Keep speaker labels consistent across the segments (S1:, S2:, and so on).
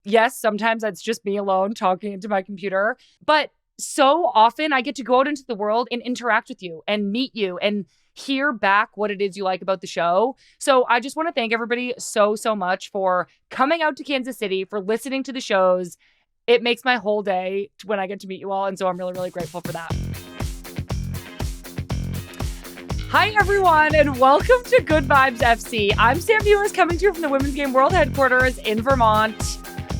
S1: yes, sometimes that's just me alone talking into my computer. But so often I get to go out into the world and interact with you and meet you and hear back what it is you like about the show. So I just want to thank everybody so much for coming out to Kansas City, for listening to the shows. It makes my whole day when I get to meet you all. And so I'm really grateful for that. Hi, everyone, and welcome to Good Vibes FC. I'm Sam Hines, coming to you from the Women's Game World Headquarters in Vermont.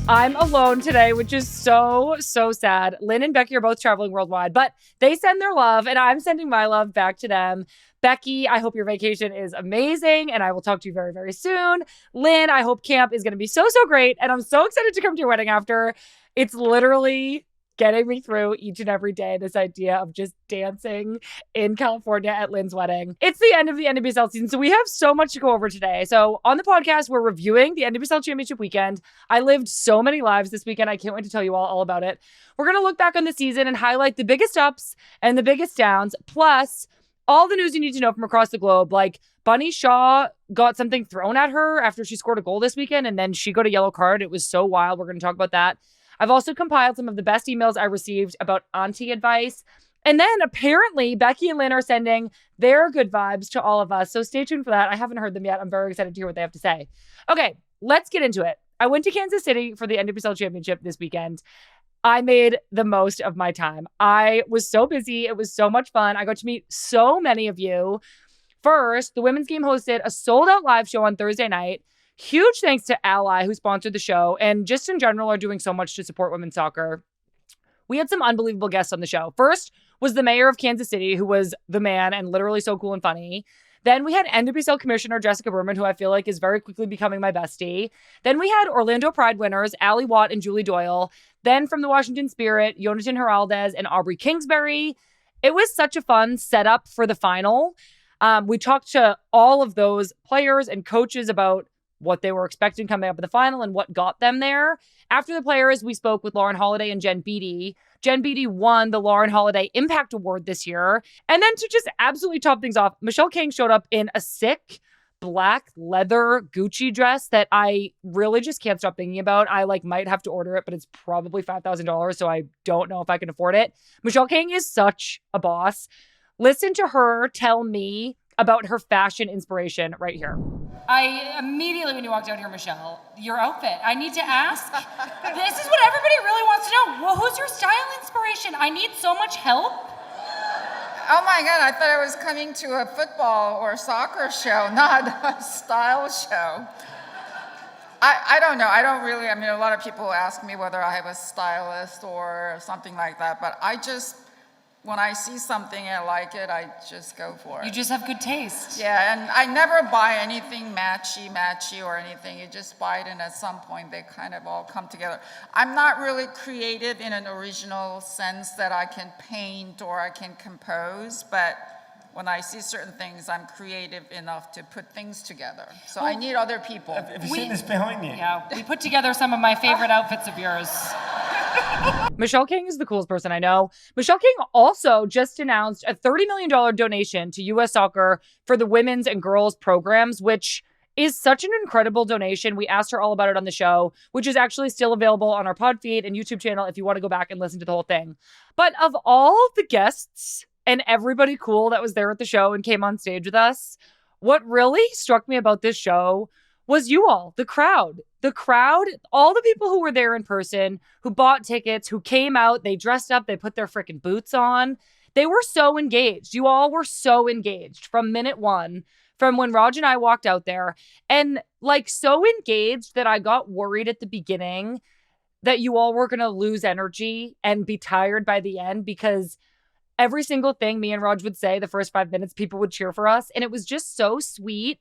S1: I'm alone today, which is so sad. Lynn and Becky are both traveling worldwide, but they send their love, and I'm sending my love back to them. Becky, I hope your vacation is amazing, and I will talk to you very soon. Lynn, I hope camp is going to be so great, and I'm so excited to come to your wedding after. It's literally getting me through each and every day, this idea of just dancing in California at Lynn's wedding. It's the end of the NWSL season, so we have so much to go over today. So on the podcast, we're reviewing the NWSL Championship weekend. I lived so many lives this weekend. I can't wait to tell you all about it. We're going to look back on the season and highlight the biggest ups and the biggest downs, plus all the news you need to know from across the globe. Like Bunny Shaw got something thrown at her after she scored a goal this weekend, and then she got a yellow card. It was so wild. We're going to talk about that. I've also compiled some of the best emails I received about Auntie advice. And then apparently Becky and Lynn are sending their good vibes to all of us. So stay tuned for that. I haven't heard them yet. I'm very excited to hear what they have to say. Okay, let's get into it. I went to Kansas City for the NWSL Championship this weekend. I made the most of my time. I was so busy. It was so much fun. I got to meet so many of you. First, the women's game hosted a sold-out live show on Thursday night. Huge thanks to Ally, who sponsored the show, and just in general are doing so much to support women's soccer. We had some unbelievable guests on the show. First was the mayor of Kansas City, who was the man and literally so cool and funny. Then we had NWSL Commissioner Jessica Berman, who I feel like is very quickly becoming my bestie. Then we had Orlando Pride winners, Allie Watt and Julie Doyle. Then from the Washington Spirit, Jonathan Heraldez and Aubrey Kingsbury. It was such a fun setup for the final. We talked to all of those players and coaches about what they were expecting coming up in the final and what got them there. After the players, we spoke with Lauren Holiday and Jen Beattie. Jen Beattie won the Lauren Holiday Impact Award this year. And then to just absolutely top things off, Michelle King showed up in a sick black leather Gucci dress that I really just can't stop thinking about. I might have to order it, but it's probably $5,000, so I don't know if I can afford it. Michelle King is such a boss. Listen to her tell me about her fashion inspiration right here. I immediately, when you walked out here, Michelle, your outfit, I need to ask. This is what everybody really wants to know. Well, who's your style inspiration? I need so much help.
S2: Oh my God, I thought I was coming to a football or soccer show, not a style show. I don't know. A lot of people ask me whether I have a stylist or something like that, but when I see something and I like it, I just go for it.
S1: You just have good taste.
S2: Yeah, and I never buy anything matchy or anything. You just buy it, and at some point they kind of all come together. I'm not really creative in an original sense that I can paint or I can compose, but when I see certain things, I'm creative enough to put things together. So I need other people.
S3: Have you seen this behind you?
S1: Yeah, we put together some of my favorite outfits of yours. Michelle King is the coolest person I know. Michelle King also just announced a $30 million donation to U.S. Soccer for the women's and girls programs, which is such an incredible donation. We asked her all about it on the show, which is actually still available on our pod feed and YouTube channel if you want to go back and listen to the whole thing. But of all the guests and everybody cool that was there at the show and came on stage with us, what really struck me about this show was you all, the crowd. The crowd, all the people who were there in person, who bought tickets, who came out, they dressed up, they put their freaking boots on. They were so engaged. You all were so engaged from minute one, from when Raj and I walked out there. And so engaged that I got worried at the beginning that you all were going to lose energy and be tired by the end, because every single thing me and Raj would say the first 5 minutes, people would cheer for us. And it was just so sweet.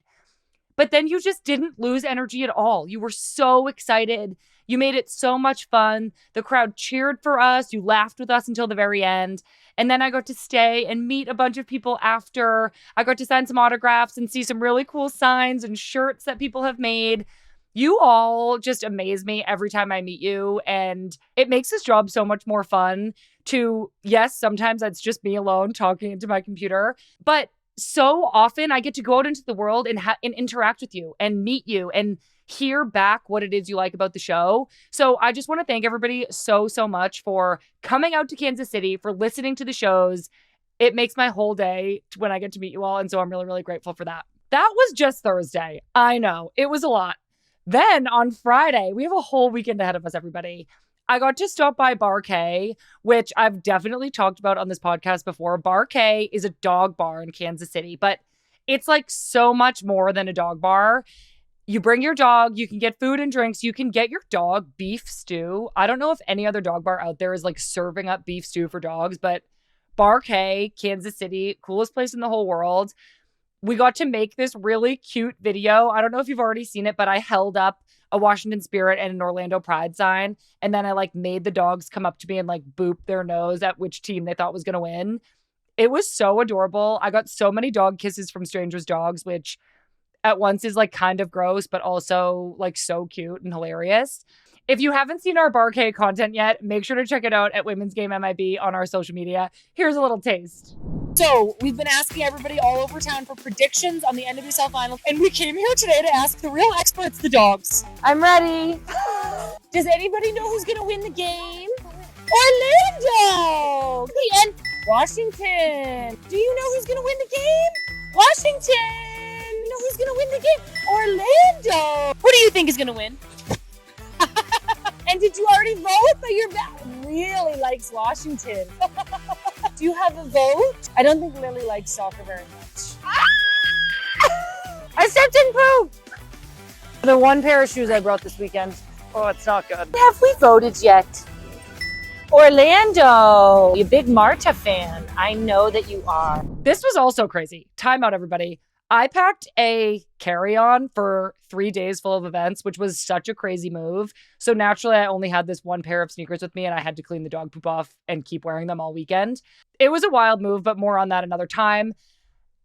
S1: But then you just didn't lose energy at all. You were so excited. You made it so much fun. The crowd cheered for us. You laughed with us until the very end. And then I got to stay and meet a bunch of people after. I got to sign some autographs and see some really cool signs and shirts that people have made. You all just amaze me every time I meet you. And it makes this job so much more fun to, yes, sometimes that's just me alone talking into my computer. But so often I get to go out into the world and interact with you and meet you and hear back what it is you like about the show. So I just want to thank everybody so much for coming out to Kansas City, for listening to the shows. It makes my whole day when I get to meet you all. And so I'm really grateful for that. That was just Thursday. I know, it was a lot. Then on Friday, we have a whole weekend ahead of us, everybody. I got to stop by Bar K, which I've definitely talked about on this podcast before. Bar K is a dog bar in Kansas City, but it's like so much more than a dog bar. You bring your dog, you can get food and drinks, you can get your dog beef stew. I don't know if any other dog bar out there is like serving up beef stew for dogs, but Bar K, Kansas City, coolest place in the whole world. We got to make this really cute video. I don't know if you've already seen it, but I held up a Washington Spirit and an Orlando Pride sign. And then I like made the dogs come up to me and like boop their nose at which team they thought was going to win. It was so adorable. I got so many dog kisses from strangers' dogs, which at once is like kind of gross, but also like so cute and hilarious. If you haven't seen our Bar K content yet, make sure to check it out at Women's Game MIB on our social media. Here's a little taste. So we've been asking everybody all over town for predictions on the NWSL final, and we came here today to ask the real experts, the dogs. I'm ready. Does anybody know who's going to win the game? Orlando! And Washington. Do you know who's going to win the game? Washington. You know who's going to win the game? Orlando. Who do you think is going to win? And did you already vote? But your dad really likes Washington. Do you have a vote? I don't think Lily likes soccer very much. I stepped in poop. The one pair of shoes I brought this weekend. Oh, it's not good. Have we voted yet? Orlando, you big Marta fan. I know that you are. This was also crazy. Time out, everybody. I packed a carry-on for 3 days full of events, which was such a crazy move. So naturally, I only had this one pair of sneakers with me, and I had to clean the dog poop off and keep wearing them all weekend. It was a wild move, but more on that another time.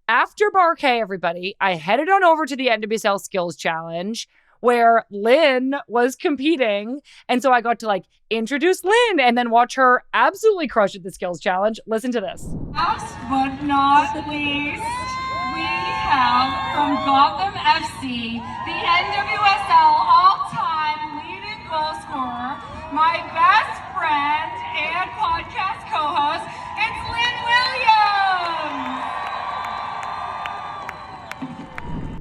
S1: After Bar K, everybody, I headed on over to the NWSL Skills Challenge, where Lynn was competing. And so I got to like introduce Lynn and then watch her absolutely crush at the Skills Challenge. Listen to this.
S3: Last but not least, we have from Gotham FC, the NWSL all-time leading goal scorer, my best friend and podcast co-host, it's Lynn Williams!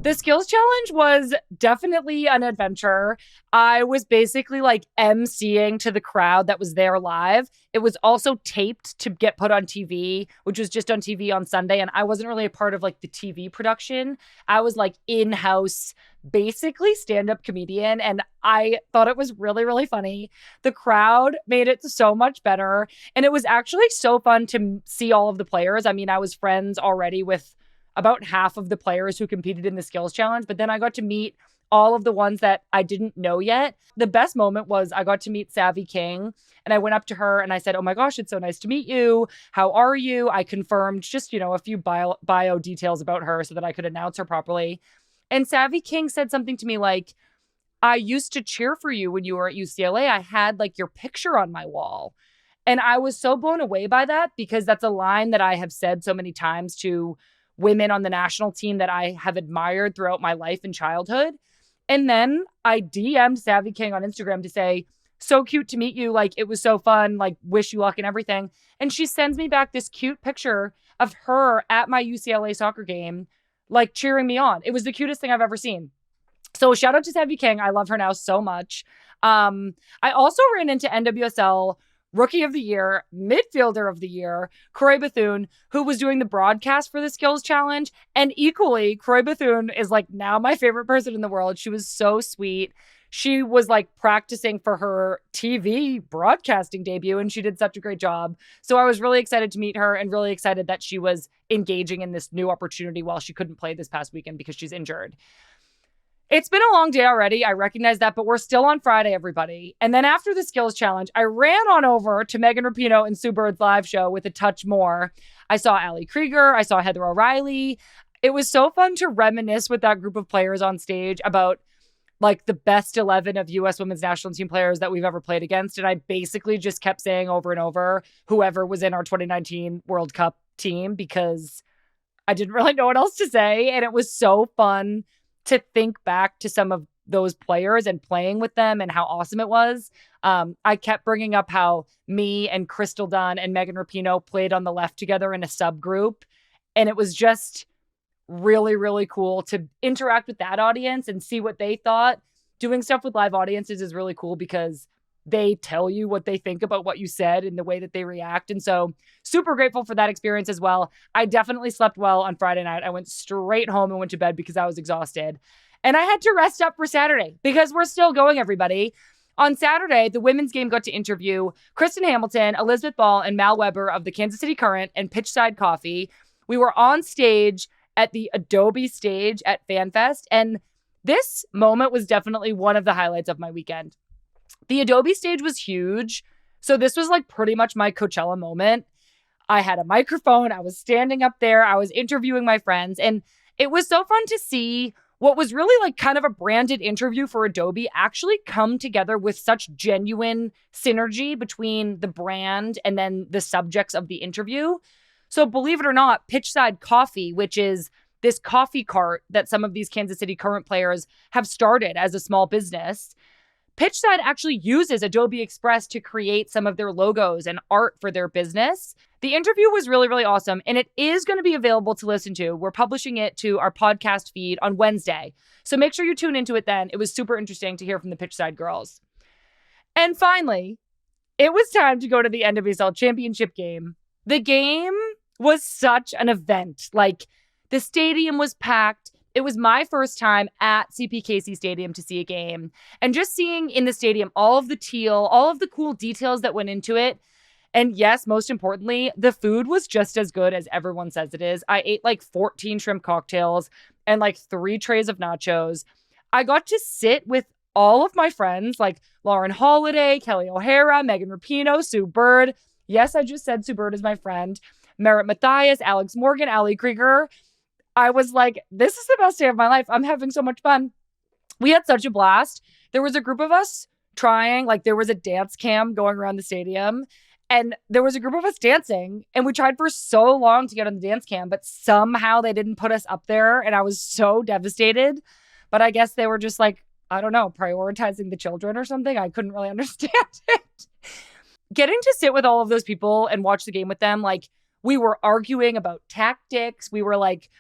S1: The Skills Challenge was definitely an adventure. I was basically like emceeing to the crowd that was there live. It was also taped to get put on TV, which was just on TV on Sunday. And I wasn't really a part of like the TV production. I was like in-house, basically stand-up comedian. And I thought it was really funny. The crowd made it so much better. And it was actually so fun to see all of the players. I mean, I was friends already with about half of the players who competed in the Skills Challenge, but then I got to meet all of the ones that I didn't know yet. The best moment was I got to meet Savvy King, and I went up to her and I said, "Oh my gosh, it's so nice to meet you. How are you?" I confirmed just, a few bio details about her so that I could announce her properly. And Savvy King said something to me like, "I used to cheer for you when you were at UCLA. I had like your picture on my wall." And I was so blown away by that because that's a line that I have said so many times to women on the national team that I have admired throughout my life and childhood. And then I DM'd Savvy King on Instagram to say, "So cute to meet you. Like, it was so fun. Like, wish you luck and everything." And she sends me back this cute picture of her at my UCLA soccer game, like cheering me on. It was the cutest thing I've ever seen. So shout out to Savvy King. I love her now so much. I also ran into NWSL Rookie of the Year, Midfielder of the Year, Croy Bethune, who was doing the broadcast for the Skills Challenge. And equally, Croy Bethune is like now my favorite person in the world. She was so sweet. She was like practicing for her TV broadcasting debut, and she did such a great job. So I was really excited to meet her and really excited that she was engaging in this new opportunity while she couldn't play this past weekend because she's injured. It's been a long day already. I recognize that, but we're still on Friday, everybody. And then after the Skills Challenge, I ran on over to Megan Rapinoe and Sue Bird's live show with a touch more. I saw Ali Krieger. I saw Heather O'Reilly. It was so fun to reminisce with that group of players on stage about like the best 11 of U.S. women's national team players that we've ever played against. And I basically just kept saying over and over, whoever was in our 2019 World Cup team, because I didn't really know what else to say. And it was so fun to think back to some of those players and playing with them and how awesome it was. I kept bringing up how me and Crystal Dunn and Megan Rapinoe played on the left together in a subgroup. And it was just really, really cool to interact with that audience and see what they thought. Doing stuff with live audiences is really cool because they tell you what they think about what you said and the way that they react. And so super grateful for that experience as well. I definitely slept well on Friday night. I went straight home and went to bed because I was exhausted. And I had to rest up for Saturday because we're still going, everybody. On Saturday, the women's game got to interview Kristen Hamilton, Elizabeth Ball, and Mal Weber of the Kansas City Current and Pitchside Coffee. We were on stage at the Adobe stage at FanFest, and this moment was definitely one of the highlights of my weekend. The Adobe stage was huge, so this was like pretty much my Coachella moment. I had a microphone, I was standing up there, I was interviewing my friends, and it was so fun to see what was really like kind of a branded interview for Adobe actually come together with such genuine synergy between the brand and then the subjects of the interview. So believe it or not, Pitchside Coffee, which is this coffee cart that some of these Kansas City Current players have started as a small business, Pitchside actually uses Adobe Express to create some of their logos and art for their business. The interview was really, really awesome, and it is going to be available to listen to. We're publishing it to our podcast feed on Wednesday, so make sure you tune into it then. It was super interesting to hear from the Pitchside girls. And finally, it was time to go to the NWSL championship game. The game was such an event. Like, the stadium was packed. It was my first time at CPKC Stadium to see a game. And just seeing in the stadium all of the teal, all of the cool details that went into it. And yes, most importantly, the food was just as good as everyone says it is. I ate like 14 shrimp cocktails and like 3 trays of nachos. I got to sit with all of my friends like Lauren Holiday, Kelly O'Hara, Megan Rapinoe, Sue Bird. Yes, I just said Sue Bird is my friend. Merritt Mathias, Alex Morgan, Ali Krieger. I was like, this is the best day of my life. I'm having so much fun. We had such a blast. There was a group of us trying, like there was a dance cam going around the stadium and there was a group of us dancing and we tried for so long to get on the dance cam, but somehow they didn't put us up there and I was so devastated. But I guess they were just like, I don't know, prioritizing the children or something. I couldn't really understand it. Getting to sit with all of those people and watch the game with them, like we were arguing about tactics. We were like,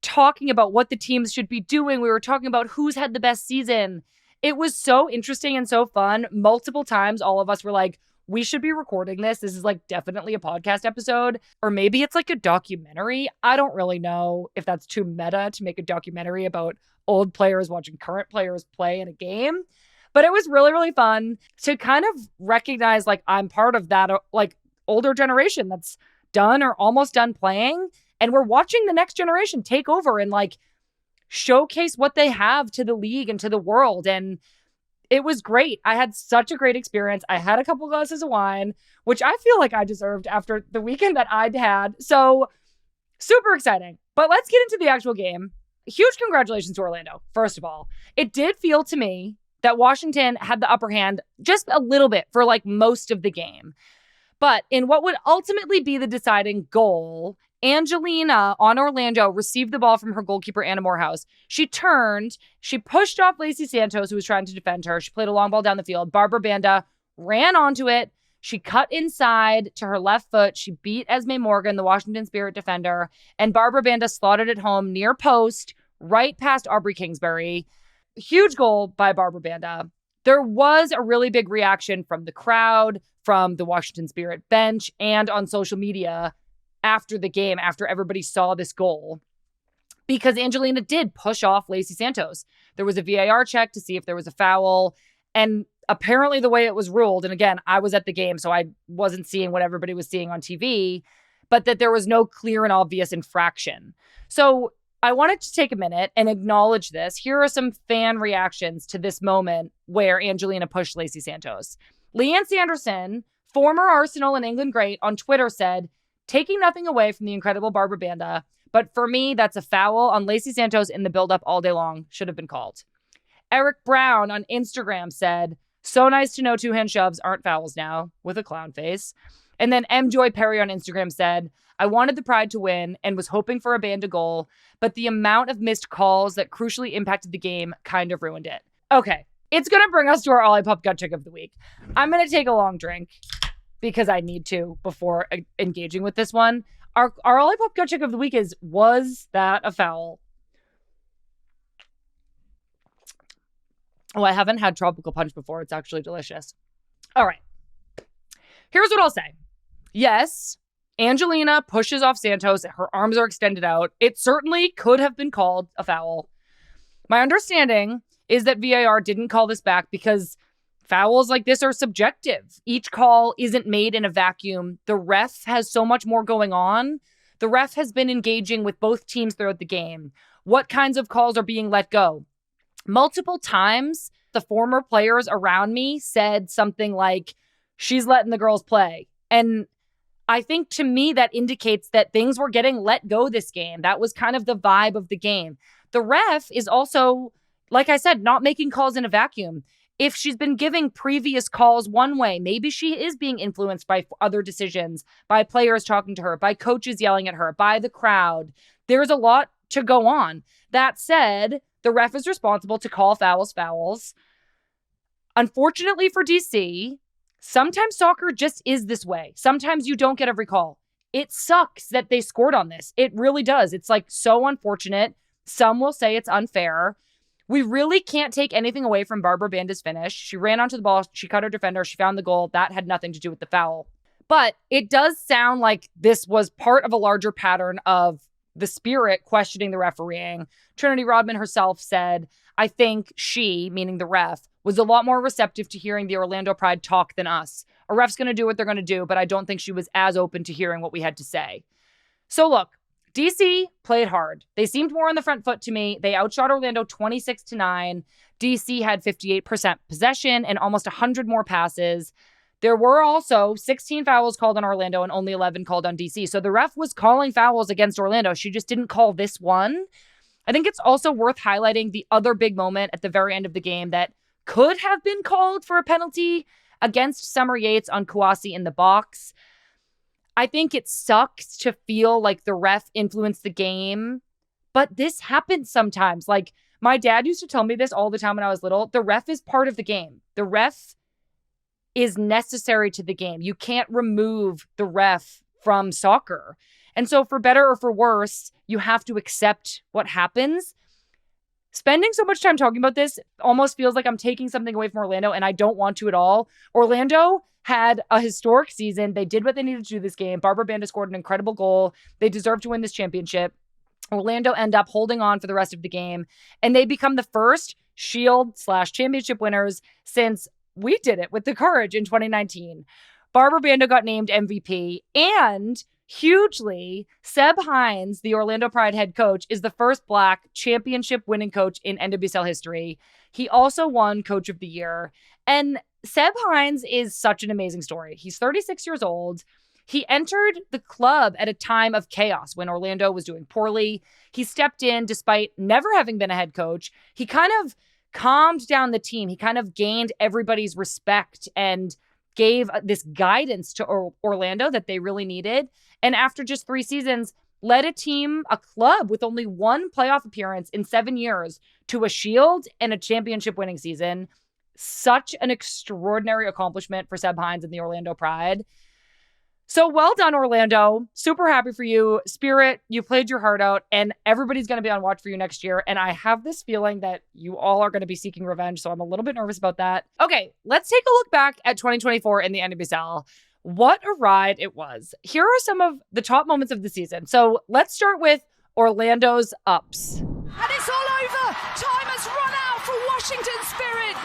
S1: talking about what the teams should be doing. We were talking about who's had the best season. It was so interesting and so fun. Multiple times, all of us were like, we should be recording this. This is like definitely a podcast episode, or maybe it's like a documentary. I don't really know if that's too meta to make a documentary about old players watching current players play in a game. But it was really, really fun to kind of recognize like I'm part of that like older generation that's done or almost done playing. And we're watching the next generation take over and like showcase what they have to the league and to the world. And it was great. I had such a great experience. I had a couple glasses of wine, which I feel like I deserved after the weekend that I'd had. So super exciting. But let's get into the actual game. Huge congratulations to Orlando, first of all. It did feel to me that Washington had the upper hand just a little bit for like most of the game. But in what would ultimately be the deciding goal, Angelina on Orlando received the ball from her goalkeeper, Anna Morehouse. She turned, she pushed off Lacey Santos, who was trying to defend her. She played a long ball down the field. Barbara Banda ran onto it. She cut inside to her left foot. She beat Esme Morgan, the Washington Spirit defender, and Barbara Banda slotted it home near post, right past Aubrey Kingsbury. Huge goal by Barbara Banda. There was a really big reaction from the crowd, from the Washington Spirit bench, and on social media after the game, after everybody saw this goal, because Angelina did push off Lacey Santos. There was a VAR check to see if there was a foul, and apparently the way it was ruled, and again, I was at the game, so I wasn't seeing what everybody was seeing on TV, but that there was no clear and obvious infraction. So I wanted to take a minute and acknowledge this. Here are some fan reactions to this moment where Angelina pushed Lacey Santos. Leanne Sanderson, former Arsenal and England great, on Twitter said, taking nothing away from the incredible Barbara Banda, but for me, that's a foul on Lacey Santos in the build-up all day long. Should have been called. Eric Brown on Instagram said, so nice to know two-hand shoves aren't fouls now, with a clown face. And then M. Joy Perry on Instagram said, I wanted the Pride to win and was hoping for a Banda goal, but the amount of missed calls that crucially impacted the game kind of ruined it. Okay. It's going to bring us to our Olipop gut check of the week. I'm going to take a long drink because I need to before engaging with this one. Our Olipop gut check of the week is, was that a foul? Oh, I haven't had tropical punch before. It's actually delicious. All right. Here's what I'll say. Yes, Angelina pushes off Santos. Her arms are extended out. It certainly could have been called a foul. My understanding is that VAR didn't call this back because fouls like this are subjective. Each call isn't made in a vacuum. The ref has so much more going on. The ref has been engaging with both teams throughout the game. What kinds of calls are being let go? Multiple times, the former players around me said something like, she's letting the girls play. And I think to me that indicates that things were getting let go this game. That was kind of the vibe of the game. The ref is also, like I said, not making calls in a vacuum. If she's been giving previous calls one way, maybe she is being influenced by other decisions, by players talking to her, by coaches yelling at her, by the crowd. There's a lot to go on. That said, the ref is responsible to call fouls. Unfortunately for DC, sometimes soccer just is this way. Sometimes you don't get every call. It sucks that they scored on this. It really does. It's like so unfortunate. Some will say it's unfair. We really can't take anything away from Barbara Banda's finish. She ran onto the ball. She cut her defender. She found the goal. That had nothing to do with the foul. But it does sound like this was part of a larger pattern of the Spirit questioning the refereeing. Trinity Rodman herself said, I think she, meaning the ref, was a lot more receptive to hearing the Orlando Pride talk than us. A ref's going to do what they're going to do, but I don't think she was as open to hearing what we had to say. So look, DC played hard. They seemed more on the front foot to me. They outshot Orlando 26-9. DC had 58% possession and almost 100 more passes. There were also 16 fouls called on Orlando and only 11 called on DC. So the ref was calling fouls against Orlando. She just didn't call this one. I think it's also worth highlighting the other big moment at the very end of the game that could have been called for a penalty against Summer Yates on Kouassi in the box. I think it sucks to feel like the ref influenced the game, but this happens sometimes. Like, my dad used to tell me this all the time when I was little. The ref is part of the game. The ref is necessary to the game. You can't remove the ref from soccer. And so for better or for worse, you have to accept what happens. Spending so much time talking about this almost feels like I'm taking something away from Orlando, and I don't want to at all. Orlando had a historic season. They did what they needed to do this game. Barbara Banda scored an incredible goal. They deserve to win this championship. Orlando end up holding on for the rest of the game, and they become the first Shield/championship winners since we did it with the Courage in 2019. Barbara Banda got named MVP, and hugely, Seb Hines, the Orlando Pride head coach, is the first Black championship winning coach in NWSL history. He also won Coach of the Year. And Seb Hines is such an amazing story. He's 36 years old. He entered the club at a time of chaos when Orlando was doing poorly. He stepped in despite never having been a head coach. He kind of calmed down the team. He kind of gained everybody's respect and gave this guidance to Orlando that they really needed. And after just 3 seasons, led a club with only 1 playoff appearance in 7 years to a Shield and a championship winning season. Such an extraordinary accomplishment for Seb Hines and the Orlando Pride. So well done, Orlando. Super happy for you. Spirit, you played your heart out, and everybody's going to be on watch for you next year. And I have this feeling that you all are going to be seeking revenge, so I'm a little bit nervous about that. Okay, let's take a look back at 2024 in the NWSL. What a ride it was. Here are some of the top moments of the season. So let's start with Orlando's ups.
S4: And it's all over. Time has run out for Washington Spirit.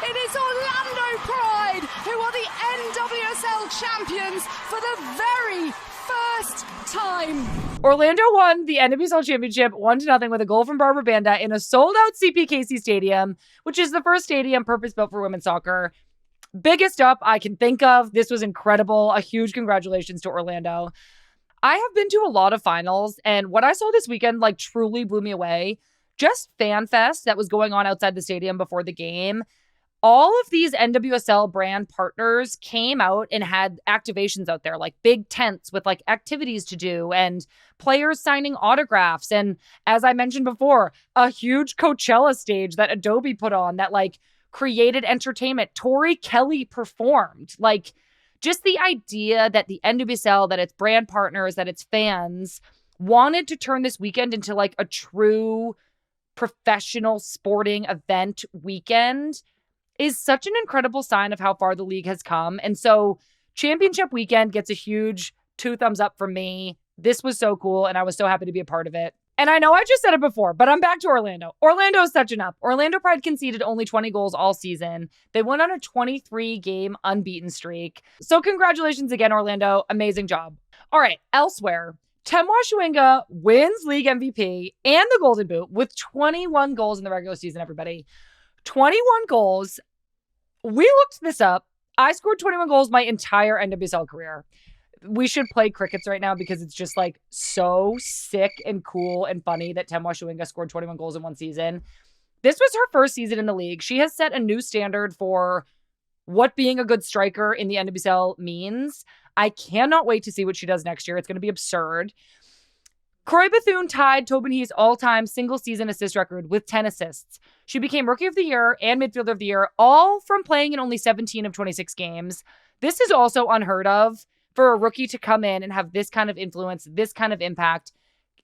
S4: It is Orlando Pride who are the NWSL champions for the very first time.
S1: Orlando won the NWSL championship 1-0 with a goal from Barbara Banda in a sold-out CP Casey Stadium, which is the first stadium purpose-built for women's soccer. Biggest up I can think of. This was incredible. A huge congratulations to Orlando. I have been to a lot of finals, and what I saw this weekend truly blew me away. Just fan fest that was going on outside the stadium before the game. all of these NWSL brand partners came out and had activations out there, like big tents with like activities to do and players signing autographs. And as I mentioned before, a huge Coachella stage that Adobe put on that like created entertainment. Tori Kelly performed. Like, just the idea that the NWSL, that its brand partners, that its fans wanted to turn this weekend into like a true professional sporting event weekend is such an incredible sign of how far the league has come. And so championship weekend gets a huge 2 thumbs up from me. This was so cool, and I was so happy to be a part of it. And I know I just said it before, but I'm back to Orlando. Orlando is touching up. Orlando Pride conceded only 20 goals all season. They went on a 23-game unbeaten streak. So congratulations again, Orlando. Amazing job. All right, elsewhere, Temwa Shuinga wins league MVP and the Golden Boot with 21 goals in the regular season, everybody. 21 goals. We looked this up. I scored 21 goals my entire NWSL career. We should play crickets right now because it's just like so sick and cool and funny that Temwa Shuinga scored 21 goals in one season. This was her first season in the league. She has set a new standard for what being a good striker in the NWSL means. I cannot wait to see what she does next year. It's going to be absurd. Croy Bethune tied Tobin Heath's all-time single-season assist record with 10 assists. She became Rookie of the Year and Midfielder of the Year, all from playing in only 17 of 26 games. This is also unheard of for a rookie to come in and have this kind of influence, this kind of impact,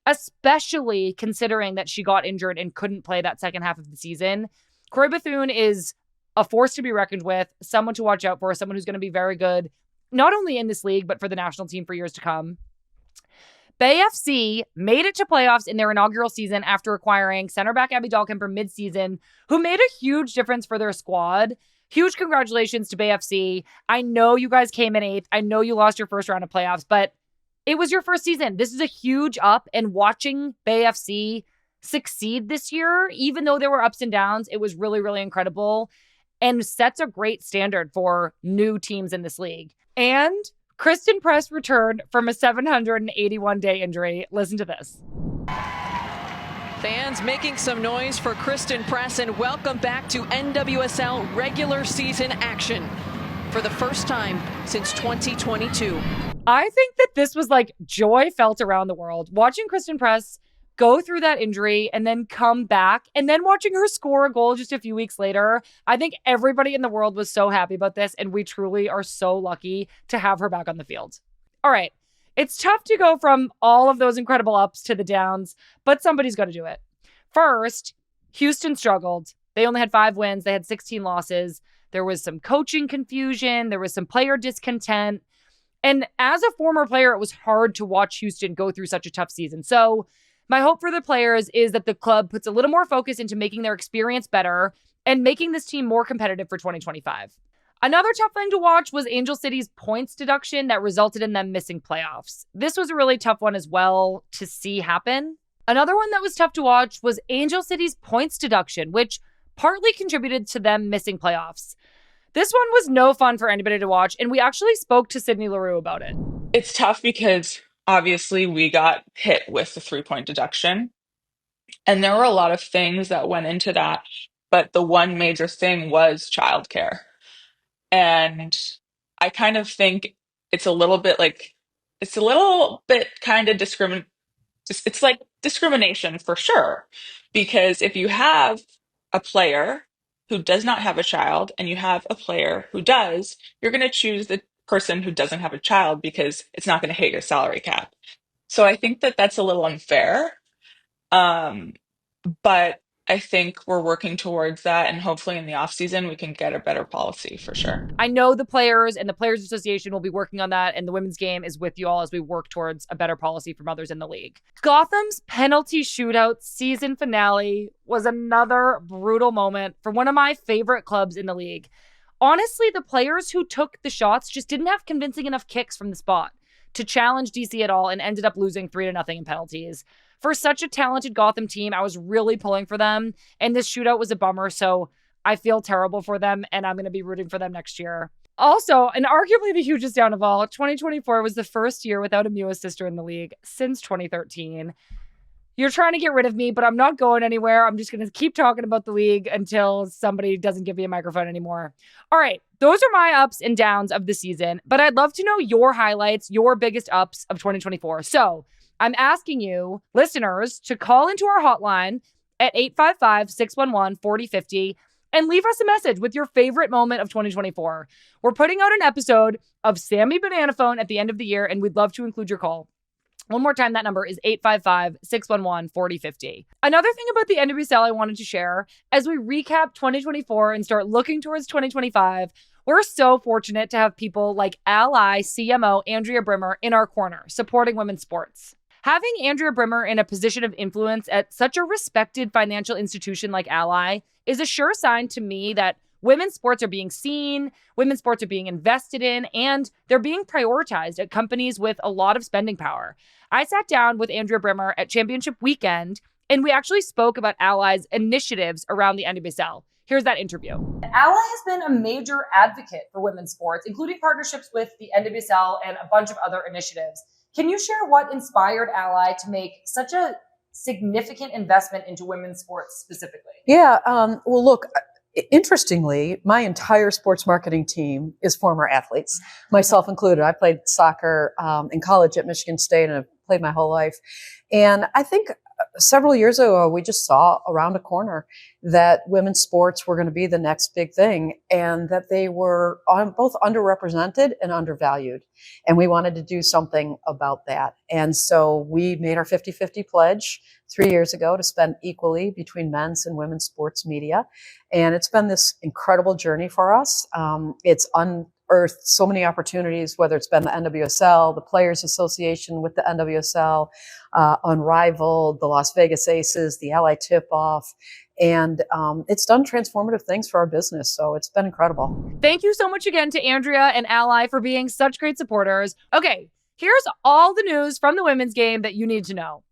S1: especially considering that she got injured and couldn't play that second half of the season. Croy Bethune is a force to be reckoned with, someone to watch out for, someone who's going to be very good, not only in this league, but for the national team for years to come. Bay FC made it to playoffs in their inaugural season after acquiring center back Abby Dahlkemper mid-season, who made a huge difference for their squad. Huge congratulations to Bay FC. I know you guys came in 8th. I know you lost your first round of playoffs, but it was your first season. This is a huge up, and watching Bay FC succeed this year, even though there were ups and downs, it was really, really incredible and sets a great standard for new teams in this league. And Kristen Press returned from a 781-day injury. Listen to this.
S5: Fans making some noise for Kristen Press, and welcome back to NWSL regular season action for the first time since 2022.
S1: I think that this was like joy felt around the world. Watching Kristen Press go through that injury and then come back, and then watching her score a goal just a few weeks later. I think everybody in the world was so happy about this, and we truly are so lucky to have her back on the field. All right. It's tough to go from all of those incredible ups to the downs, but somebody's got to do it. First, Houston struggled. They only had 5 wins. They had 16 losses. There was some coaching confusion. There was some player discontent. And as a former player, it was hard to watch Houston go through such a tough season. So my hope for the players is that the club puts a little more focus into making their experience better and making this team more competitive for 2025. Another tough thing to watch was Angel City's points deduction that resulted in them missing playoffs. This was a really tough one as well to see happen. Another one that was tough to watch was Angel City's points deduction, which partly contributed to them missing playoffs. This one was no fun for anybody to watch, and we actually spoke to Sydney Leroux about it.
S6: It's tough because obviously we got hit with the 3-point deduction, and there were a lot of things that went into that, but the one major thing was childcare. And I kind of think it's a little bit kind of it's like discrimination for sure. Because if you have a player who does not have a child and you have a player who does, you're going to choose the person who doesn't have a child because it's not going to hit your salary cap. So I think that that's a little unfair. But I think we're working towards that, and hopefully in the off season we can get a better policy for sure.
S1: I know the players and the Players Association will be working on that, and the women's game is with you all as we work towards a better policy from others in the league. Gotham's penalty shootout season finale was another brutal moment for one of my favorite clubs in the league. Honestly, the players who took the shots just didn't have convincing enough kicks from the spot to challenge DC at all and ended up losing 3-0 in penalties. For such a talented Gotham team, I was really pulling for them, and this shootout was a bummer, so I feel terrible for them, and I'm going to be rooting for them next year. Also, and arguably the hugest down of all, 2024 was the first year without a Mua sister in the league since 2013. You're trying to get rid of me, but I'm not going anywhere. I'm just going to keep talking about the league until somebody doesn't give me a microphone anymore. All right, those are my ups and downs of the season, but I'd love to know your highlights, your biggest ups of 2024. So I'm asking you, listeners, to call into our hotline at 855-611-4050 and leave us a message with your favorite moment of 2024. We're putting out an episode of Sammy Banana Phone at the end of the year, and we'd love to include your call. One more time, that number is 855-611-4050. Another thing about the NWSL I wanted to share, as we recap 2024 and start looking towards 2025, we're so fortunate to have people like Ally CMO Andrea Brimmer in our corner, supporting women's sports. Having Andrea Brimmer in a position of influence at such a respected financial institution like Ally is a sure sign to me that women's sports are being seen, women's sports are being invested in, and they're being prioritized at companies with a lot of spending power. I sat down with Andrea Brimmer at Championship Weekend, and we actually spoke about Ally's initiatives around the NWSL. Here's that interview. Ally has been a major advocate for women's sports, including partnerships with the NWSL and a bunch of other initiatives. Can you share what inspired Ally to make such a significant investment into women's sports specifically?
S7: Yeah, well, look, interestingly, my entire sports marketing team is former athletes, myself included. I played soccer in college at Michigan State and I've played my whole life. And I think several years ago, we just saw around a corner that women's sports were going to be the next big thing and that they were both underrepresented and undervalued. And we wanted to do something about that. And so we made our 50-50 pledge 3 years ago to spend equally between men's and women's sports media. And it's been this incredible journey for us. It's unearthed so many opportunities, whether it's been the NWSL, the Players Association with the NWSL, Unrivaled, the Las Vegas Aces, the Ally Tip-Off, and it's done transformative things for our business. So it's been incredible.
S1: Thank you so much again to Andrea and Ally for being such great supporters. Okay, here's all the news from the women's game that you need to know.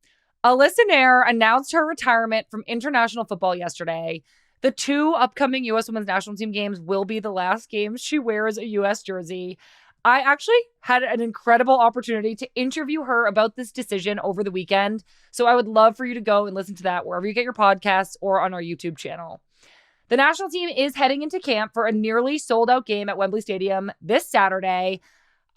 S1: Alison Ayre announced her retirement from international football yesterday. The 2 upcoming U.S. Women's National Team games will be the last games she wears a U.S. jersey. I actually had an incredible opportunity to interview her about this decision over the weekend, so I would love for you to go and listen to that wherever you get your podcasts or on our YouTube channel. The national team is heading into camp for a nearly sold-out game at Wembley Stadium this Saturday.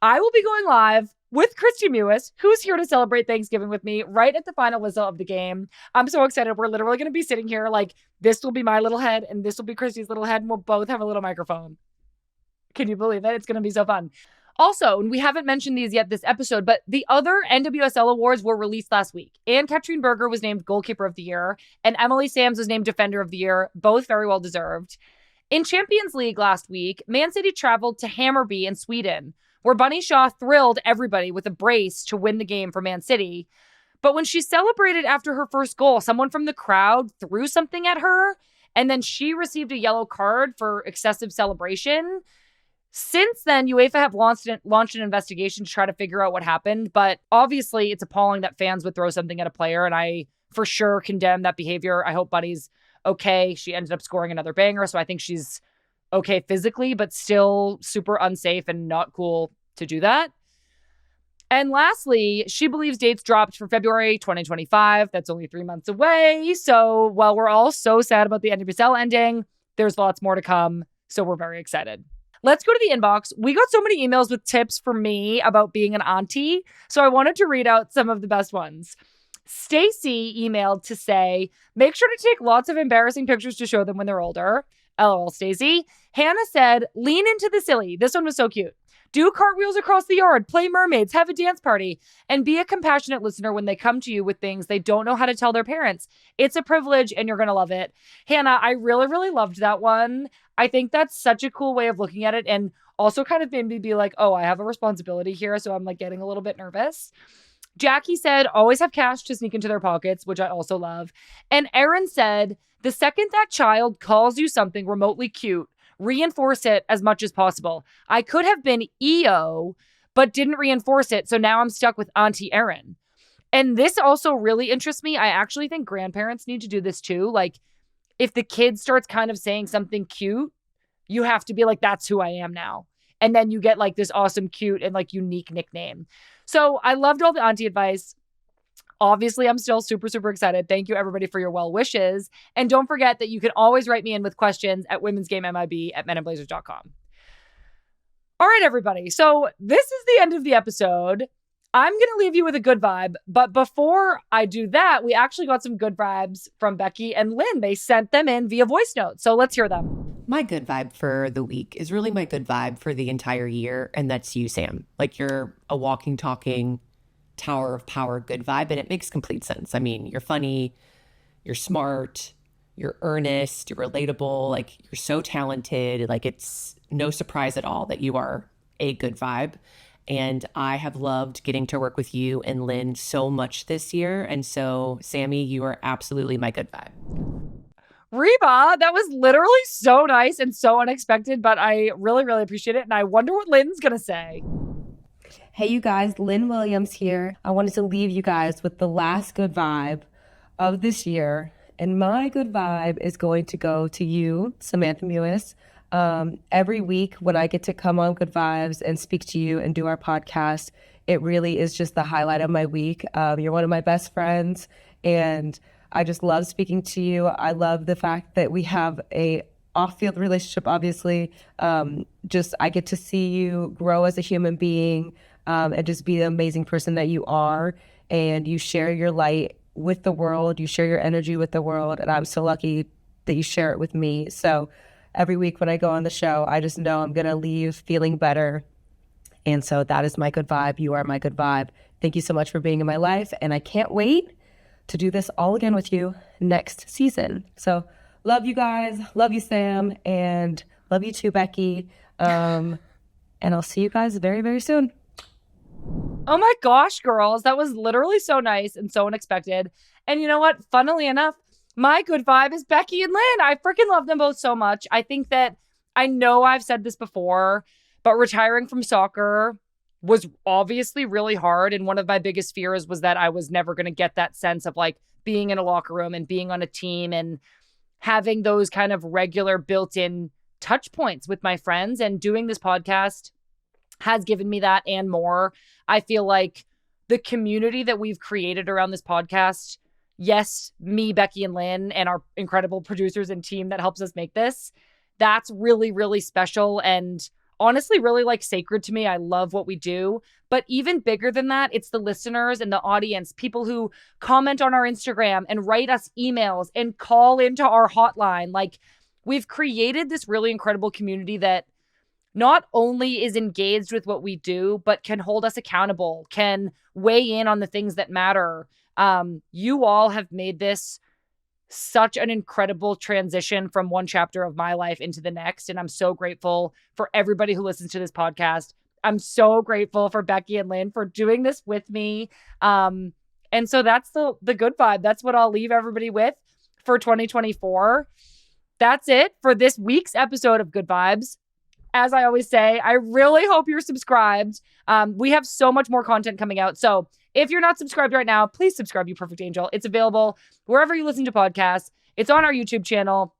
S1: I will be going live with Christy Mewis, who's here to celebrate Thanksgiving with me right at the final whistle of the game. I'm so excited. We're literally going to be sitting here like this will be my little head and this will be Christy's little head, and we'll both have a little microphone. Can you believe it? It's going to be so fun. Also, and we haven't mentioned these yet this episode, but the other NWSL awards were released last week. Anne-Catherine Berger was named Goalkeeper of the Year, and Emily Sams was named Defender of the Year, both very well deserved. In Champions League last week, Man City traveled to Hammarby in Sweden, where Bunny Shaw thrilled everybody with a brace to win the game for Man City. But when she celebrated after her first goal, someone from the crowd threw something at her, and then she received a yellow card for excessive celebration. Since then, UEFA have launched an investigation to try to figure out what happened, but obviously it's appalling that fans would throw something at a player, and I for sure condemn that behavior. I hope Bunny's okay. She ended up scoring another banger, so I think she's okay physically, but still super unsafe and not cool to do that. And lastly, she believes dates dropped for February 2025. That's only 3 months away. So while we're all so sad about the NWSL ending, there's lots more to come, so we're very excited. Let's go to the inbox. We got so many emails with tips for me about being an auntie, so I wanted to read out some of the best ones. Stacy emailed to say, make sure to take lots of embarrassing pictures to show them when they're older. LOL, Stacy. Hannah said, lean into the silly. This one was so cute. Do cartwheels across the yard, play mermaids, have a dance party, and be a compassionate listener when they come to you with things they don't know how to tell their parents. It's a privilege and you're going to love it. Hannah, I really, really loved that one. I think that's such a cool way of looking at it, and also kind of made me be like, oh, I have a responsibility here, so I'm like getting a little bit nervous. Jackie said, always have cash to sneak into their pockets, which I also love. And Erin said, the second that child calls you something remotely cute, reinforce it as much as possible. I could have been EO, but didn't reinforce it, so now I'm stuck with Auntie Erin. And this also really interests me. I actually think grandparents need to do this too. Like, if the kid starts kind of saying something cute, you have to be like, that's who I am now. And then you get like this awesome, cute, and like unique nickname. So I loved all the auntie advice. Obviously, I'm still super, super excited. Thank you, everybody, for your well wishes. And don't forget that you can always write me in with questions at womensgamemib@menandblazers.com. All right, everybody. So this is the end of the episode. I'm going to leave you with a good vibe. But before I do that, we actually got some good vibes from Becky and Lynn. They sent them in via voice note. So let's hear them.
S8: My good vibe for the week is really my good vibe for the entire year. And that's you, Sam. Like, you're a walking, talking tower of power good vibe. And it makes complete sense. I mean, you're funny, you're smart, you're earnest, you're relatable. Like, you're so talented. Like, it's no surprise at all that you are a good vibe. And I have loved getting to work with you and Lynn so much this year. And so, Sammy, you are absolutely my good vibe.
S1: Reba, that was literally so nice and so unexpected, but I really, really appreciate it. And I wonder what Lynn's going to say.
S9: Hey, you guys, Lynn Williams here. I wanted to leave you guys with the last good vibe of this year. And my good vibe is going to go to you, Samantha Mewis. Every week when I get to come on Good Vibes and speak to you and do our podcast, it really is just the highlight of my week. You're one of my best friends, and I just love speaking to you. I love the fact that we have a off-field relationship, obviously. I get to see you grow as a human being, and just be the amazing person that you are. And you share your light with the world. You share your energy with the world. And I'm so lucky that you share it with me. So every week when I go on the show, I just know I'm going to leave feeling better. And so that is my good vibe. You are my good vibe. Thank you so much for being in my life. And I can't wait to do this all again with you next season. So love you guys. Love you, Sam. And love you too, Becky. And I'll see you guys very, very soon.
S1: Oh my gosh, girls. That was literally so nice and so unexpected. And you know what? Funnily enough, my good vibe is Becky and Lynn. I freaking love them both so much. I think that, I know I've said this before, but retiring from soccer was obviously really hard. And one of my biggest fears was that I was never going to get that sense of like being in a locker room and being on a team and having those kind of regular built-in touch points with my friends. And doing this podcast has given me that and more. I feel like the community that we've created around this podcast, yes, me, Becky, and Lynn, and our incredible producers and team that helps us make this, that's really, really special and honestly really like sacred to me. I love what we do. But even bigger than that, it's the listeners and the audience, people who comment on our Instagram and write us emails and call into our hotline. Like, we've created this really incredible community that not only is engaged with what we do, but can hold us accountable, can weigh in on the things that matter. You all have made this such an incredible transition from one chapter of my life into the next. And I'm so grateful for everybody who listens to this podcast. I'm so grateful for Becky and Lynn for doing this with me. And so that's the good vibe. That's what I'll leave everybody with for 2024. That's it for this week's episode of Good Vibes. As I always say, I really hope you're subscribed. We have so much more content coming out. So if you're not subscribed right now, please subscribe, you perfect angel. It's available wherever you listen to podcasts. It's on our YouTube channel.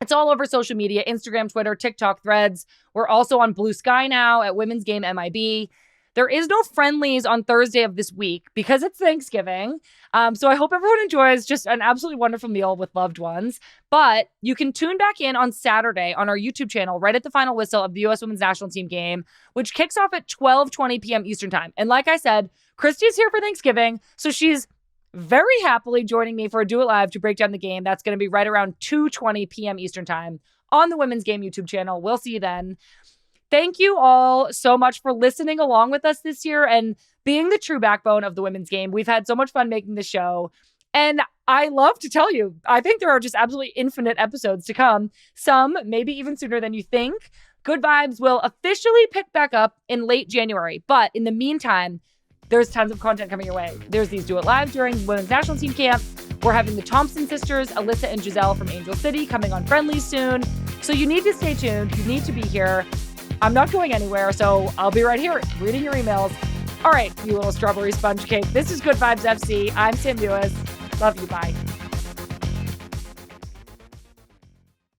S1: It's all over social media, Instagram, Twitter, TikTok, Threads. We're also on Blue Sky now at Women's Game MIB. There is no friendlies on Thursday of this week because it's Thanksgiving. So I hope everyone enjoys just an absolutely wonderful meal with loved ones. But you can tune back in on Saturday on our YouTube channel right at the final whistle of the U.S. Women's National Team game, which kicks off at 12:20 p.m. Eastern Time. And like I said, Christy's here for Thanksgiving, so she's very happily joining me for a Do It Live to break down the game. That's going to be right around 2:20 p.m. Eastern Time on the Women's Game YouTube channel. We'll see you then. Thank you all so much for listening along with us this year and being the true backbone of the Women's Game. We've had so much fun making the show. And I love to tell you, I think there are just absolutely infinite episodes to come. Some maybe even sooner than you think. Good Vibes will officially pick back up in late January. But in the meantime, there's tons of content coming your way. There's these Do It Live during Women's National Team Camp. We're having the Thompson sisters, Alyssa and Giselle from Angel City, coming on Friendlies soon. So you need to stay tuned. You need to be here. I'm not going anywhere, so I'll be right here reading your emails. All right, you little strawberry sponge cake. This is Good Vibes FC. I'm Sam Lewis. Love you. Bye.